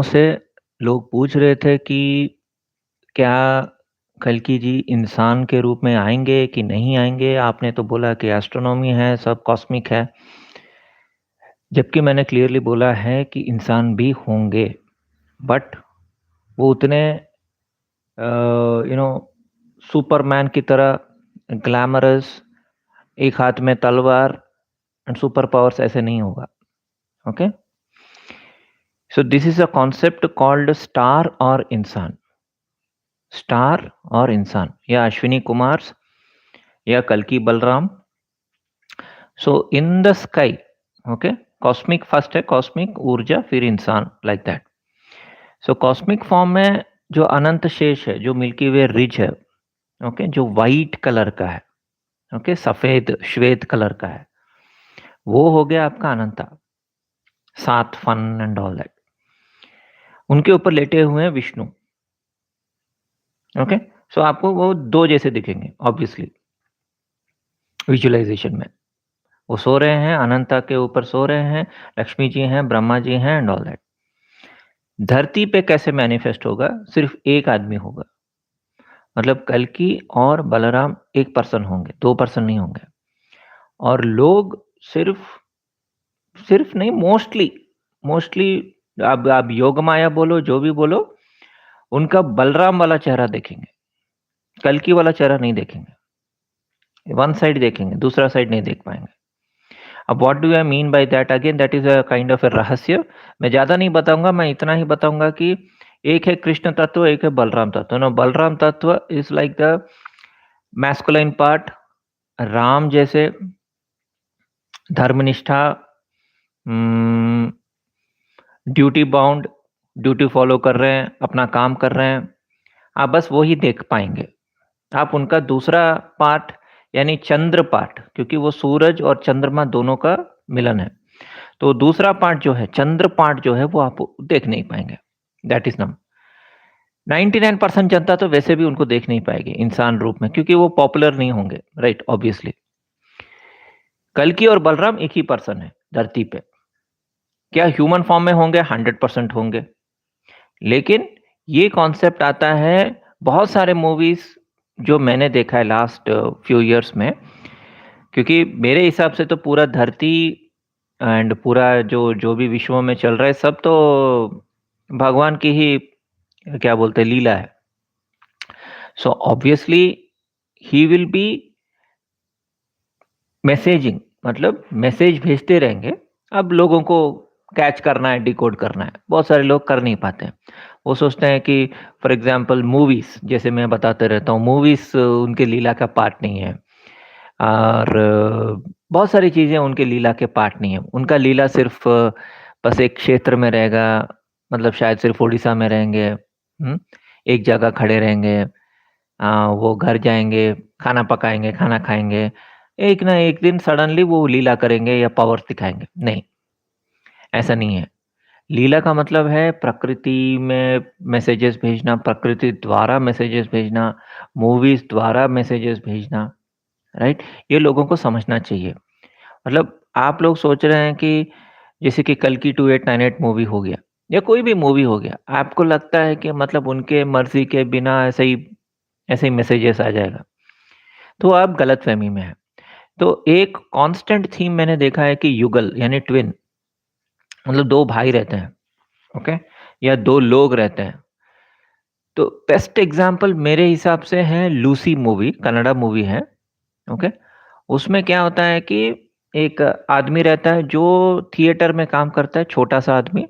से लोग पूछ रहे थे कि क्या कल्कि जी इंसान के रूप में आएँगे कि नहीं आएँगे? आपने तो बोला कि एस्ट्रोनॉमी है, सब कॉस्मिक है। जबकि मैंने क्लियरली बोला है कि इंसान भी होंगे, बट वो उतने यू नो सुपरमैन की तरह ग्लैमरस, एक हाथ में तलवार एंड सुपर पावर्स ऐसे नहीं होगा, okay? So this is a concept called star और इंसान। स्टार और इंसान या अश्विनी कुमार या कल्कि Balram. So in the sky, okay, cosmic first है, कॉस्मिक ऊर्जा फिर इंसान, like that. So cosmic form में जो अनंत शेष है, जो मिल्की वे रिज है, ओके, जो वाइट कलर का है, ओके, सफेद श्वेत कलर का है, वो हो गया आपका अनंता, सात फन एंड ऑल दैट। उनके ऊपर लेटे हुए हैं विष्णु, ओके। सो आपको वो दो जैसे दिखेंगे ऑब्वियसली विजुअलाइजेशन में। वो सो रहे हैं, अनंता के ऊपर सो रहे हैं, लक्ष्मी जी हैं, ब्रह्मा जी हैं एंड ऑल दैट। धरती पे कैसे मैनिफेस्ट होगा? सिर्फ एक आदमी होगा, मतलब कल्कि और बलराम एक पर्सन होंगे, 2 पर्सन नहीं होंगे। और लोग सिर्फ सिर्फ नहीं, मोस्टली मोस्टली आप योग माया बोलो, जो भी बोलो, उनका बलराम वाला चेहरा देखेंगे, कल्कि वाला चेहरा नहीं देखेंगे। वन साइड देखेंगे, दूसरा साइड नहीं देख पाएँगे। अब what do I mean by that? Again that is a kind of a रहस्य। मैं ज़्यादा नहीं बताऊँगा, मैं इतना ही बताऊँगा कि एक है कृष्ण तत्व, एक है बलराम तत्व। ना बलराम तत्व is like the masculine part, Ram जैसे धर्मनिष्ठा, उम, ड्यूटी बाउंड, ड्यूटी फॉलो कर रहे हैं, अपना काम कर रहे हैं। आप बस वो ही देख पाएँगे। आप उनका दूसरा पार्ट यानी चंद्र पार्ट, क्योंकि वो सूरज और चंद्रमा दोनों का मिलन है। तो दूसरा पार्ट जो है, चंद्र पार्ट जो है, वो आप देख नहीं पाएँगे। दैट इज़ नम 99% जनता तो वैसे भी उनको देख नहीं पाएगी इंसान रूप में, क्योंकि वो पॉपुलर नहीं होंगे, राइट? ऑब्वियसली। कल्कि और बलराम एक ही पर्सन है धरती पे। क्या ह्यूमन फॉर्म में होंगे? 100% होंगे। लेकिन ये कॉन्सेप्ट आता है बहुत सारे मूवीज़ जो मैंने देखा है लास्ट फ्यू इयर्स में, क्योंकि मेरे हिसाब से तो पूरा धरती एंड पूरा जो जो भी विश्व में चल रहा है, सब तो भगवान की ही क्या बोलते हैं, लीला है। So obviously he will be messaging, मतलब मैसेज भेजते रहेंगे। अब लोगों को कैच करना है, डिकोड करना है। बहुत सारे लोग कर नहीं पाते हैं। वो सोचते हैं कि फॉर एग्ज़ाम्पल मूवीज़, जैसे मैं बताते रहता हूँ, मूवीज़ उनके लीला का पार्ट नहीं है। और बहुत सारी चीज़ें उनके लीला के पार्ट नहीं है। उनका लीला सिर्फ़ बस एक क्षेत्र में रहेगा, मतलब शायद सिर्फ़ उड़ीसा में रहेंगे, एक जगह खड़े रहेंगे, वो घर जाएँगे, खाना पकाएँगे, खाना खाएँगे। एक ना एक दिन सडनली वो लीला करेंगे या पावर्स दिखाएँगे। नहीं, ऐसा नहीं है। लीला का मतलब है प्रकृति में मैसेजेस भेजना, प्रकृति द्वारा मैसेजेस भेजना, मूवीज़ द्वारा मैसेजेस भेजना, राइट? ये लोगों को समझना चाहिए। मतलब आप लोग सोच रहे हैं कि जैसे कि कल्कि 2898 मूवी हो गया या कोई भी मूवी हो गया, आपको लगता है कि मतलब उनके मर्ज़ी के बिना ऐसे ही मैसेजेस आ जाएगा, तो आप गलतफ़हमी में हैं। तो एक कांस्टेंट थीम मैंने देखा है कि युगल यानी ट्विन, मतलब 2 भाई रहते हैं, ओके? या 2 लोग रहते हैं। तो बेस्ट एग्ज़ाम्पल मेरे हिसाब से है लूसी मूवी, कन्नड़ा मूवी है, ओके? उसमें क्या होता है कि एक आदमी रहता है जो थिएटर में काम करता है, छोटा-सा आदमी,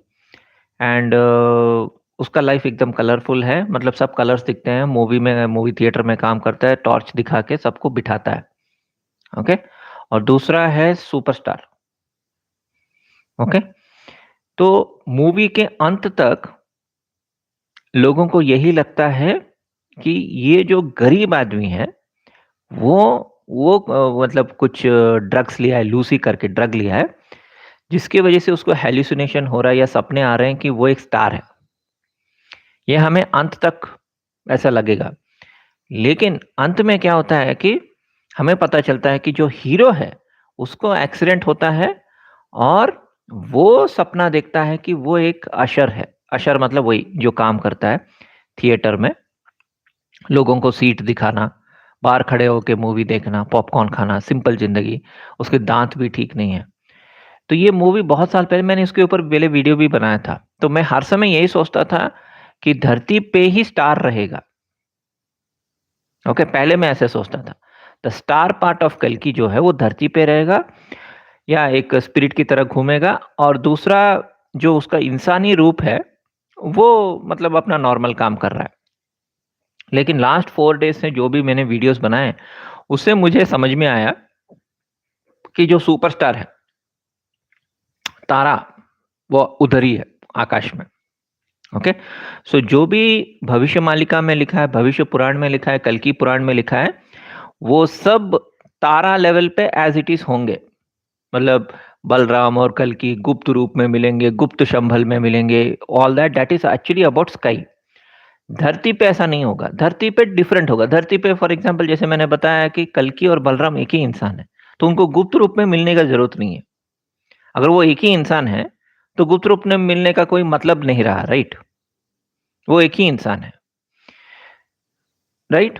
एंड उसका लाइफ़ एकदम कलरफुल है, मतलब सब कलर्स दिखते हैं। मूवी थिएटर में काम करता है, टॉर्च दिखा के सबको बिठाता है, ओके? और दूसरा है सुपरस्टार, ओके? तो मूवी के अंत तक लोगों को यही लगता है कि ये जो गरीब आदमी है, वो मतलब कुछ ड्रग्स लिया है, लूसी करके ड्रग लिया है, जिसकी वजह से उसको हैल्यूसिनेशन हो रहा है या सपने आ रहे हैं कि वो एक स्टार है। ये हमें अंत तक ऐसा लगेगा। लेकिन अंत में क्या होता है कि हमें पता चलता है कि जो हीरो है, उसको एक्सीडेंट होता है और वो सपना देखता है कि वो एक अशर है। अशर मतलब वही जो काम करता है थिएटर में, लोगों को सीट दिखाना, बाहर खड़े होके मूवी देखना, पॉपकॉर्न खाना, सिंपल ज़िंदगी, उसके दाँत भी ठीक नहीं है। तो ये मूवी बहुत साल पहले मैंने इसके ऊपर पहले वीडियो भी बनाया था। तो मैं हर समय यही सोचता था कि धरती पे ही स्टार रहेगा। ओके, पहले मैं ऐसे सोचता था। द स्टार पार्ट ऑफ कल्कि जो है वो धरती पे रहेगा या एक स्पिरिट की तरह घूमेगा, और दूसरा जो उसका इंसानी रूप है, वो मतलब अपना नॉर्मल काम कर रहा है। लेकिन लास्ट 4 डेज़ से जो भी मैंने वीडियोज़ बनाए, उससे मुझे समझ में आया कि जो सुपरस्टार है, तारा, वो उधर ही है, आकाश में। ओके? सो जो भी भविष्य मालिका में लिखा है, भविष्य पुराण में लिखा है, कल्कि पुराण में लिखा है, वो सब तारा लेवल पे एज़ इट इज़ होंगे। मतलब बलराम और कल्कि गुप्त रूप में मिलेंगे, गुप्त शंभल में मिलेंगे, all that is actually about sky. धरती पे ऐसा नहीं होगा, धरती पे डिफरेंट होगा। धरती पे फॉर एग्ज़ाम्पल जैसे मैंने बताया कि कल्कि और बलराम एक ही इंसान है, तो उनको गुप्त रूप में मिलने का ज़रूरत नहीं है। अगर वो एक ही इंसान है, तो गुप्त रूप में मिलने का कोई मतलब नहीं रहा, राइट? वो एक ही इंसान है, राइट?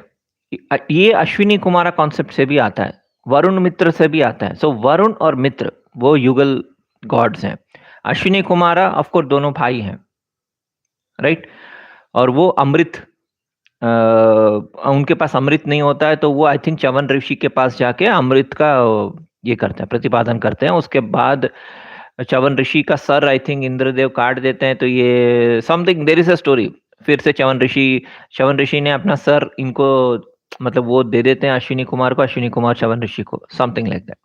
ये अश्विनी कुमारा कॉन्सेप्ट से भी आता है, वरुण मित्र से भी आता है। सो वरुण और मित्र वो युगल गॉड्स हैं। अश्विनी कुमारा ऑफ कोर्स दोनों भाई हैं, राइट? और वो अमृत, उनके पास अमृत नहीं होता है, तो वो आई थिंक च्यवन ऋषि के पास जाके अमृत का ये करते हैं, प्रतिपादन करते हैं। उसके बाद च्यवन ऋषि का सर आई थिंक इंद्रदेव काट देते हैं, तो ये something there is a story. फिर से च्यवन ऋषि ने अपना सर इनको मतलब वो दे देते हैं अश्विनी कुमार को, अश्विनी कुमार च्यवन ऋषि को, समथिंग लाइक दैट।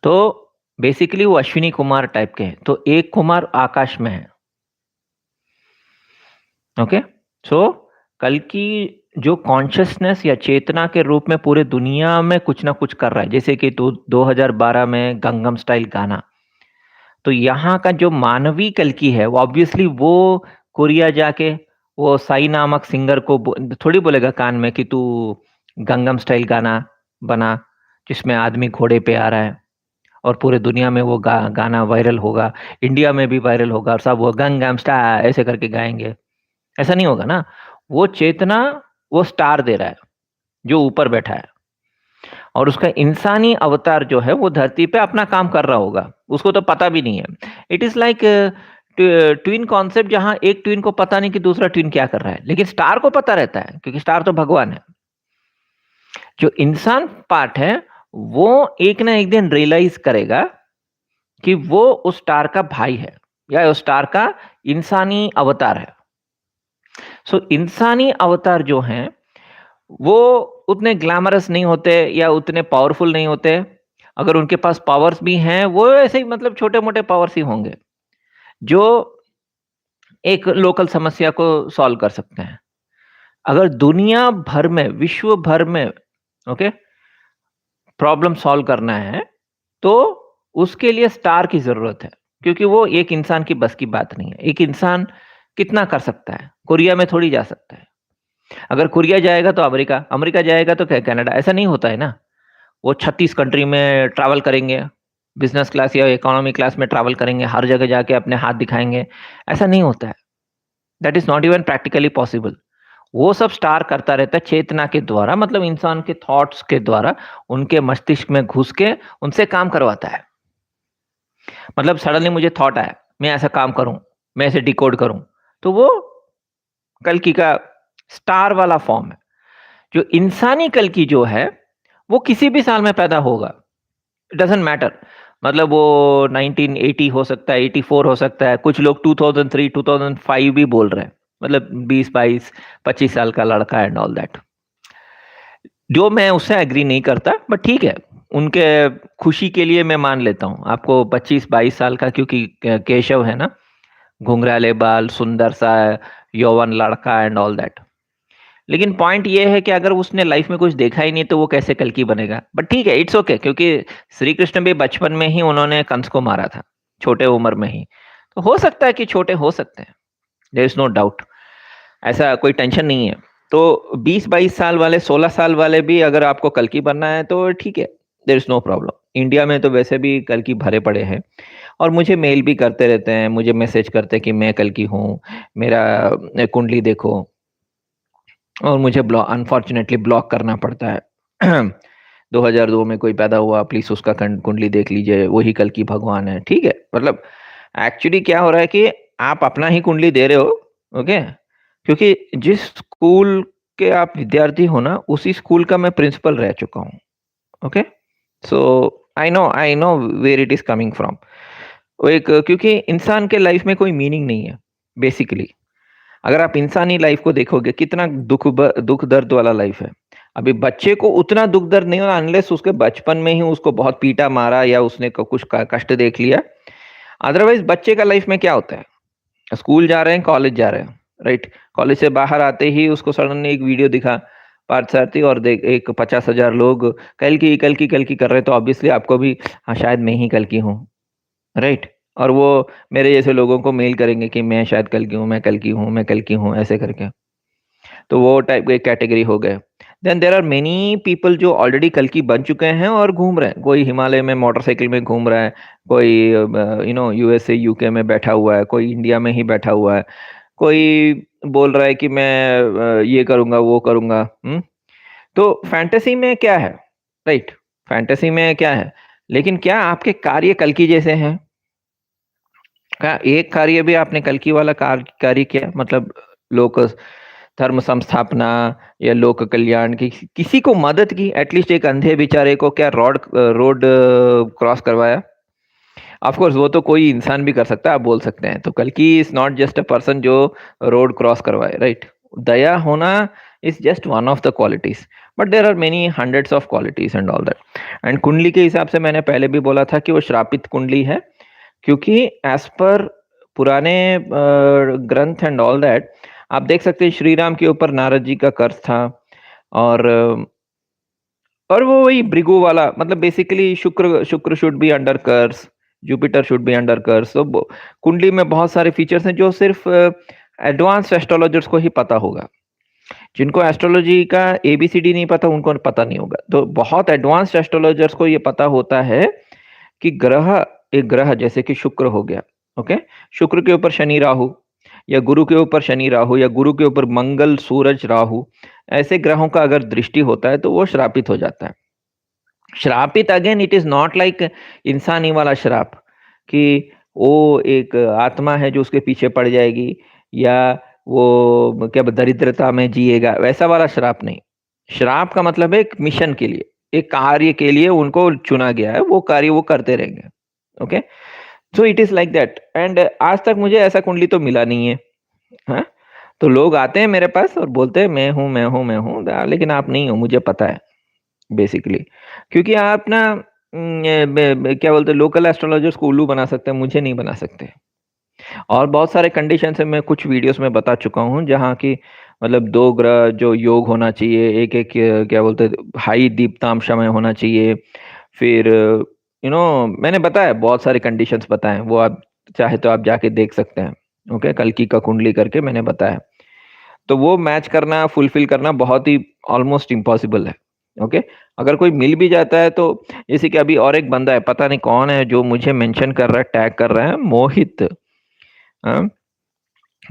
तो बेसिकली वो अश्विनी कुमार टाइप के हैं, तो एक कुमार आकाश में है। ओके, सो कल की जो कॉन्शियसनेस या चेतना के रूप में पूरे दुनिया में कुछ ना कुछ कर रहा है, जैसे कि 2012 में गंगम स्टाइल गाना। तो यहाँ का जो मानवी कल्कि है, वो ऑब्वियसली वो कोरिया जाके वो साई नामक सिंगर को थोड़ी बोलेगा कान में कि तू गंगम स्टाइल गाना बना, जिसमें आदमी घोड़े पे आ रहा है और पूरे दुनिया में वो गाना वायरल होगा, इंडिया में भी वायरल होगा और सब वो गंगम स्टाइल ऐसे करके गाएंगे। ऐसा नहीं होगा ना। वो चेतना वो स्टार दे रहा है, जो ऊपर बैठा है, और उसका इंसानी अवतार जो है वो धरती पे अपना काम कर रहा होगा, उसको तो पता भी नहीं है। It is like twin concept, जहाँ एक ट्विन को पता नहीं कि दूसरा ट्विन क्या कर रहा है, लेकिन स्टार को पता रहता है क्योंकि स्टार तो भगवान है। जो इंसान पार्ट है, वो एक ना एक दिन रियलाइज़ करेगा कि वो उस स्टार का भाई है या उस स्टार का इंसानी अवतार है। सो इंसानी अवतार जो हैं, वो उतने ग्लैमरस नहीं होते या उतने पावरफुल नहीं होते। अगर उनके पास पावर्स भी हैं, वो ऐसे ही मतलब छोटे-मोटे पावर्स ही होंगे, जो एक लोकल समस्या को सॉल्व कर सकते हैं। अगर दुनिया भर में, विश्व भर में ओके, प्रॉब्लम सॉल्व करना है, तो उसके लिए स्टार की ज़रूरत है, क्योंकि वो एक इंसान की बस की बात नहीं है। एक इंसान कितना कर सकता है? कोरिया में थोड़ी जा सकता है। अगर कोरिया जाएगा तो अमेरिका, अमेरिका जाएगा तो कनाडा, ऐसा नहीं होता है ना। वो 36 कंट्री में ट्रैवल करेंगे, बिज़नेस क्लास या इकोनॉमी क्लास में ट्रैवल करेंगे, हर जगह जाके अपने हाथ दिखाएँगे, ऐसा नहीं होता है। That is not even practically possible. वो सब स्टार करता रहता है चेतना के द्वारा, मतलब इंसान के थॉट्स के द्वारा, उनके मस्तिष्क में घुस के उनसे काम करवाता है। मतलब सडनली मुझे थॉट आया, मैं ऐसा काम करूँ, मैं इसे डिकोड करूँ, तो वो कल्कि का स्टार वाला फॉर्म है। जो इंसानी कल्कि जो है, वो किसी भी साल में पैदा होगा, इट डज़न्ट मैटर। मतलब वो 1980 हो सकता है, 84 हो सकता है, कुछ लोग 2003, 2005 भी बोल रहे हैं। मतलब 20, 22, 25 साल का लड़का एंड ऑल दैट। जो मैं उससे एग्री नहीं करता, बट ठीक है, उनके खुशी के लिए मैं मान लेता हूँ। आपको 25-22 साल का, क्योंकि केशव है ना, घुंघराले बाल, सुंदर-सा यौवन लड़का एंड ऑल दैट। लेकिन पॉइंट ये है कि अगर उसने लाइफ में कुछ देखा ही नहीं, तो वो कैसे कल्कि बनेगा? बट ठीक है, इट्स ओके, क्योंकि श्री कृष्ण भी बचपन में ही उन्होंने कंस को मारा था, छोटे उम्र में ही। तो हो सकता है कि छोटे हो सकते हैं, देयर इज़ नो डाउट, ऐसा कोई टेंशन नहीं है। तो 20-22 साल वाले, 16 साल वाले भी अगर आपको कल्कि बनना है तो ठीक है, there is no problem. India में तो वैसे भी कल्कि भरे पड़े हैं, और मुझे मेल भी करते रहते हैं, मुझे मैसेज करते हैं कि मैं कल की हूँ, मेरा कुंडली देखो। और मुझे अनफॉर्चुनेटली ब्लॉक करना पड़ता है। 2002 में कोई पैदा हुआ, प्लीज उसका कुंडली देख लीजिए, वही कल की भगवान है। ठीक है, मतलब एक्चुअली क्या हो रहा है कि आप अपना ही कुंडली दे रहे हो। ओके, क्योंकि जिस स्कूल के आप विद्यार्थी हो ना, उसी स्कूल का मैं प्रिंसिपल रह चुका हूँ। Okay, so I know where it is coming from. वो एक, क्योंकि इंसान के लाइफ में कोई मीनिंग नहीं है बेसिकली। अगर आप इंसानी लाइफ को देखोगे, कितना दुख दर्द वाला लाइफ है। अभी बच्चे को उतना दुख दर्द नहीं होगा अनलेस उसके बचपन में ही उसको बहुत पीटा मारा या उसने कुछ कष्ट देख लिया। अदरवाइज बच्चे का लाइफ में क्या होता है, स्कूल जा रहे हैं, कॉलेज जा रहे हैं, राइट। कॉलेज से बाहर आते ही उसको सडन एक वीडियो दिखा पार्थसारथी, और देख एक 50,000 लोग कल की कर रहे हैं, तो ऑब्वियसली आपको भी, हाँ शायद मैं ही कल की हूँ, राइट। और वो मेरे जैसे लोगों को मेल करेंगे कि मैं शायद कल की हूँ, मैं कल की हूँ, मैं कल की हूँ, ऐसे करके। तो वो टाइप के कैटेगरी हो गए। Then there are many people जो ऑलरेडी कल की बन चुके हैं और घूम रहे हैं। कोई हिमालय में मोटरसाइकिल में घूम रहा है, कोई यूएसए यूके में बैठा हुआ है, कोई इंडिया में ही बैठा हुआ है, कोई बोल रहा है कि मैं ये करूंगा वो करूंगा। तो फैंटेसी में क्या है, राइट। फैंटेसी में क्या है, लेकिन क्या आपके कार्य कल की जैसे हैं? क्या एक कार्य भी आपने कल की वाला कार्य किया, मतलब लोक धर्म संस्थापना या लोक कल्याण की, किसी को मदद की? एटलीस्ट एक अंधे बेचारे को क्या रोड क्रॉस करवाया? ऑफ कोर्स वो तो कोई इंसान भी कर सकता है, आप बोल सकते हैं। तो कल्कि is not just a person जो रोड क्रॉस करवाए, राइट। दया होना is just one of the qualities, but there are many hundreds of qualities and all that. And कुंडली के हिसाब से मैंने पहले भी बोला था कि वो श्रापित कुंडली है, क्योंकि एज पर पुराने ग्रंथ एंड ऑल दैट, आप देख सकते हैं श्री राम के ऊपर नारद जी का कर्ज था। और और वो वही भृगु वाला, मतलब basically Shukra Shukra should be under curse, Jupiter should be under curse. तो कुंडली में बहुत सारे फीचर्स हैं जो सिर्फ एडवांस एस्ट्रोलॉजर्स को ही पता होगा। जिनको एस्ट्रोलॉजी का एबीसीडी नहीं पता, उनको पता नहीं होगा। तो बहुत एडवांस एस्ट्रोलॉजर्स को ये पता होता है कि ग्रह, एक ग्रह जैसे कि शुक्र हो गया, ओके, शुक्र के ऊपर शनि राहु, या गुरु के ऊपर शनि राहु, या गुरु के ऊपर मंगल सूरज राहु, ऐसे ग्रहों का अगर दृष्टि होता है तो वो श्रापित हो जाता है। श्रापित again it is not like इंसानी वाला श्राप कि वो एक आत्मा है जो उसके पीछे पड़ जाएगी, या वो क्या दरिद्रता में जिएगा, वैसा वाला श्राप नहीं। श्राप का मतलब है एक मिशन के लिए, एक कार्य के लिए उनको चुना गया है, वो कार्य वो करते रहेंगे। Okay, so it is like that. And आज तक मुझे ऐसा कुंडली तो मिला नहीं है। हाँ, तो लोग आते हैं मेरे पास और बोलते हैं मैं हूँ मैं हूँ मैं हूँ, लेकिन आप नहीं हो, मुझे पता है बेसिकली। क्योंकि आप ना क्या बोलते हैं, लोकल एस्ट्रोलॉजर्स को उल्लू बना सकते हैं, मुझे नहीं बना सकते। और बहुत सारे कंडीशन है, मैं कुछ वीडियोस में बता चुका हूँ, जहाँ की मतलब दो ग्रह जो योग होना चाहिए, एक एक क्या बोलते हैं हाई दीप्तांश में होना चाहिए। फिर मैंने बताया, बहुत सारे कंडीशंस बताए, वो आप चाहे तो आप जाके देख सकते हैं। ओके, कल्कि का कुंडली करके मैंने बताया। तो वो मैच करना, फुलफिल करना बहुत ही ऑलमोस्ट इम्पॉसिबल है। ओके, अगर कोई मिल भी जाता है तो, जैसे कि अभी और एक बंदा है, पता नहीं कौन है, जो मुझे मेंशन कर रहा है, टैग कर रहा है, मोहित। हाँ,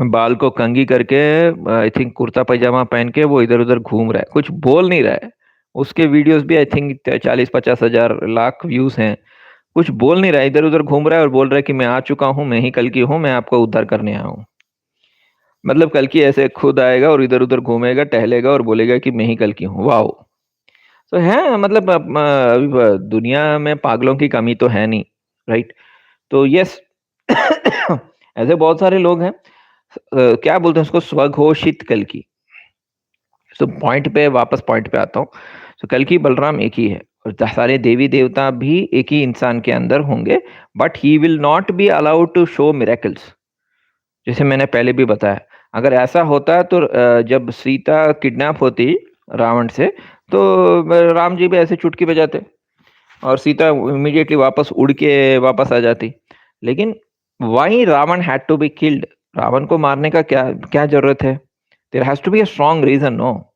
बाल को कंघी करके, आई थिंक कुर्ता पैजामा पहन के वो इधर उधर घूम रहा है, कुछ बोल नहीं रहा है। उसके वीडियोस भी आई थिंक 40-50 हजार लाख व्यूज हैं। कुछ बोल नहीं रहा है, इधर उधर घूम रहा है और बोल रहा है कि मैं आ चुका हूँ, मैं ही कल की हूँ, मैं आपको उद्धार करने आया हूँ। मतलब कल की ऐसे खुद आएगा और इधर उधर घूमेगा, टहलेगा और बोलेगा कि मैं ही कल की हूँ। वाओ। तो है, मतलब अभी दुनिया में पागलों की कमी तो है नहीं, राइट। तो यस, ऐसे बहुत सारे लोग हैं। क्या बोलते हैं उसको, स्वघोषित कल की। तो पॉइंट पे, वापस पॉइंट पे आता हूँ। तो कल की बलराम एक ही है, और सारे देवी देवता भी एक ही इंसान के अंदर होंगे, but he will not be allowed to show miracles. जैसे मैंने पहले भी बताया, अगर ऐसा होता तो जब सीता किडनैप होती रावण से, तो राम जी भी ऐसे चुटकी बजाते और सीता इमीडिएटली वापस उड़ के वापस आ जाती। लेकिन why Ravan had to be killed? Ravan को मारने का क्या क्या जरूरत है? There has to be a strong reason, no.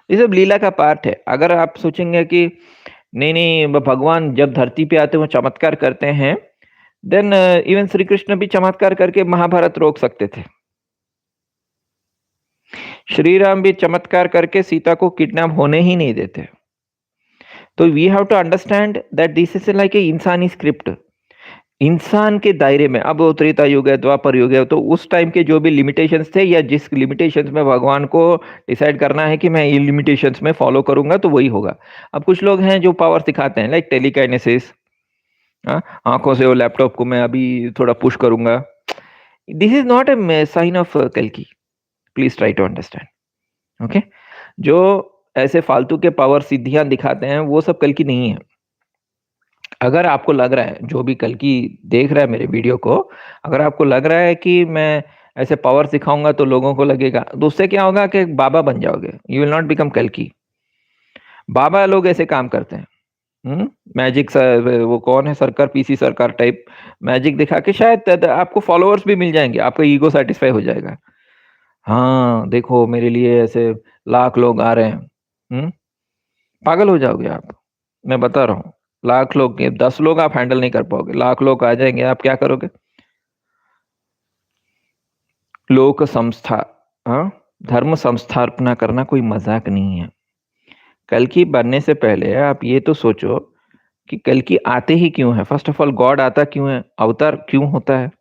ये सब लीला का पार्ट है। अगर आप सोचेंगे कि नहीं नहीं, भगवान जब धरती पे आते हैं वो चमत्कार करते हैं, देन इवन श्री कृष्ण भी चमत्कार करके महाभारत रोक सकते थे। श्री राम भी चमत्कार करके सीता को किडनैप होने ही नहीं देते। तो we have to understand that this is like a इंसानी स्क्रिप्ट। इंसान के दायरे में, अब वो त्रेता युग है, द्वापर युग है, तो उस टाइम के जो भी लिमिटेशंस थे या जिस लिमिटेशंस में भगवान को डिसाइड करना है कि मैं इन लिमिटेशंस में फॉलो करूंगा तो वही होगा। अब कुछ लोग हैं जो पावर सिखाते हैं लाइक टेलीकाइनेसिस, आंखों से वो लैपटॉप को मैं अभी थोड़ा पुश करूंगा। This is not a sign of कल्कि। Please try to understand. Okay, जो ऐसे फालतू के पावर सिद्धियां दिखाते हैं वो सब कल्कि नहीं है। अगर आपको लग रहा है, जो भी कल्कि देख रहा है मेरे वीडियो को, अगर आपको लग रहा है कि मैं ऐसे पावर सिखाऊंगा तो लोगों को लगेगा, तो उससे क्या होगा कि बाबा बन जाओगे। यू विल नॉट बिकम कल्कि। बाबा लोग ऐसे काम करते हैं। मैजिक वो कौन है, सरकार, पीसी सरकार टाइप मैजिक दिखा के शायद आपको फॉलोअर्स भी मिल जाएंगे, आपका ईगो सेटिस्फाई हो जाएगा। हाँ देखो मेरे लिए ऐसे लाख लोग आ रहे हैं। पागल हो जाओगे आप, मैं बता रहा हूँ। लाख लोग के 10 लोग आप हैंडल नहीं कर पाओगे, लाख लोग आ जाएंगे, आप क्या करोगे। लोक संस्था, हाँ, धर्म संस्थापना करना कोई मजाक नहीं है। कल की बनने से पहले आप ये तो सोचो कि कल की आते ही क्यों है। फर्स्ट ऑफ ऑल, गॉड आता क्यों है, अवतार क्यों होता है।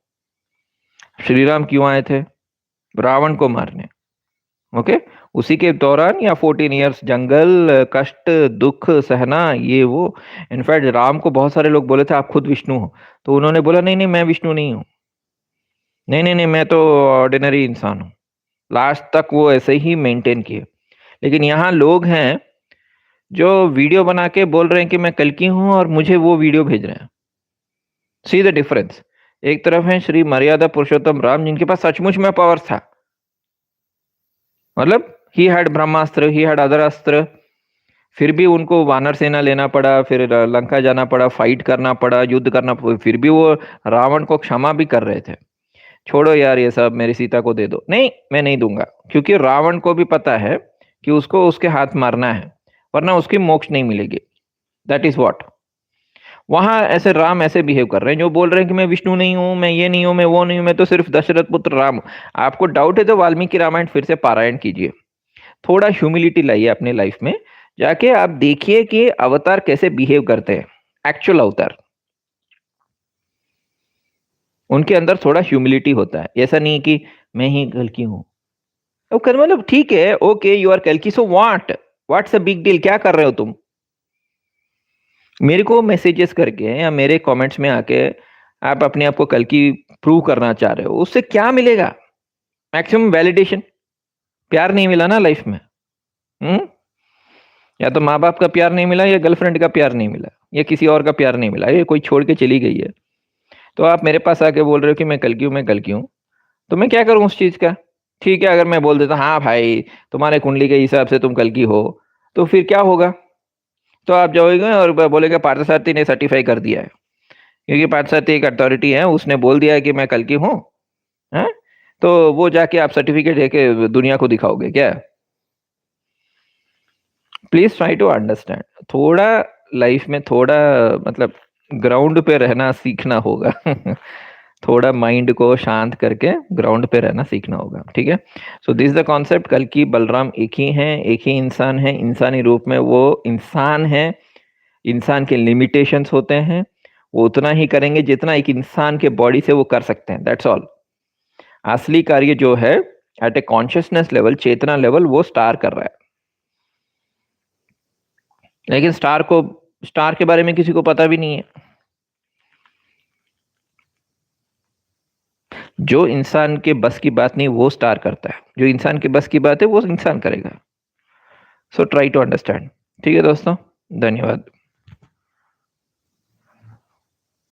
श्री राम क्यों आए थे, रावण को मारने। ओके, उसी के दौरान या 14 इयर्स जंगल, कष्ट, दुख सहना, ये वो। इनफैक्ट राम को बहुत सारे लोग बोले थे आप खुद विष्णु हो, तो उन्होंने बोला नहीं नहीं मैं विष्णु नहीं हूं, नहीं नहीं नहीं मैं तो ऑर्डिनरी इंसान हूं। लास्ट तक वो ऐसे ही मेंटेन किए। लेकिन यहाँ लोग हैं जो वीडियो बना के बोल रहे हैं कि मैं कल्कि हूं और मुझे वो वीडियो भेज रहे हैं। See the difference. एक तरफ है श्री मर्यादा पुरुषोत्तम राम, जिनके पास सचमुच में पावर था, मतलब he had Brahmastra, he had other अस्त्र, फिर भी उनको वानर सेना लेना पड़ा, फिर लंका जाना पड़ा, फाइट करना पड़ा, युद्ध करना पड़ा, फिर भी वो रावण को क्षमा भी कर रहे थे। छोड़ो यार ये सब, मेरी सीता को दे दो। नहीं, मैं नहीं दूंगा, क्योंकि रावण को भी पता है कि उसको उसके हाथ मारना है, वरना उसकी मोक्ष नहीं मिलेगी। That is what. वहां ऐसे राम ऐसे बिहेव कर रहे हैं, जो बोल रहे हैं कि मैं विष्णु नहीं हूं, मैं ये नहीं हूं, मैं वो नहीं हूं, मैं तो सिर्फ दशरथ पुत्र राम हूं। आपको डाउट है तो वाल्मीकि रामायण फिर से पारायण कीजिए। थोड़ा ह्यूमिलिटी लाइए अपने लाइफ में, जाके आप देखिए कि अवतार कैसे बिहेव करते हैं। एक्चुअल अवतार, उनके अंदर थोड़ा ह्यूमिलिटी होता है। ऐसा नहीं कि मैं ही कल्कि हूं। ओके, मतलब ठीक है, ओके यू आर कल्कि, so what's a big deal, क्या कर रहे हो तुम। मेरे को मैसेजेस करके या मेरे कमेंट्स में आके आप अपने आप को कल्कि प्रूव करना चाह रहे हो, उससे क्या मिलेगा। Maximum validation. प्यार नहीं मिला ना लाइफ में। हम्म या तो माँ बाप का प्यार नहीं मिला, या गर्लफ्रेंड का प्यार नहीं मिला, या किसी और का प्यार नहीं मिला, ये कोई छोड़ के चली गई है, तो आप मेरे पास आके बोल रहे हो कि मैं कल्कि हूँ, मैं कल्कि हूँ। तो मैं क्या करूँ उस चीज का। ठीक है, अगर मैं बोल देता हाँ भाई तुम्हारे कुंडली के हिसाब से तुम कल्कि हो, तो फिर क्या होगा। तो आप जाओगे और बोलेगा पार्थसारथी ने सर्टिफाई कर दिया है, क्योंकि पार्थसारथी एक अथॉरिटी है, उसने बोल दिया है कि मैं कल्कि हूँ। हैं? तो वो जाके आप सर्टिफिकेट देके दुनिया को दिखाओगे क्या। Please try to understand. थोड़ा लाइफ में थोड़ा, मतलब ग्राउंड पे रहना सीखना होगा। थोड़ा माइंड को शांत करके ग्राउंड पे रहना सीखना होगा, ठीक है। सो दिस द कॉन्सेप्ट, कल की बलराम एक ही हैं, एक ही इंसान है, इंसानी रूप में वो इंसान है। इंसान के लिमिटेशंस होते हैं, वो उतना ही करेंगे जितना एक इंसान के बॉडी से वो कर सकते हैं, दैट्स ऑल। असली कार्य जो है एट ए कॉन्शियसनेस लेवल, चेतना लेवल, वो स्टार कर रहा है। लेकिन स्टार के बारे में किसी को पता भी नहीं है। जो इंसान के बस की बात नहीं वो स्टार करता है, जो इंसान के बस की बात है वो इंसान करेगा। So try to understand. ठीक है दोस्तों, धन्यवाद।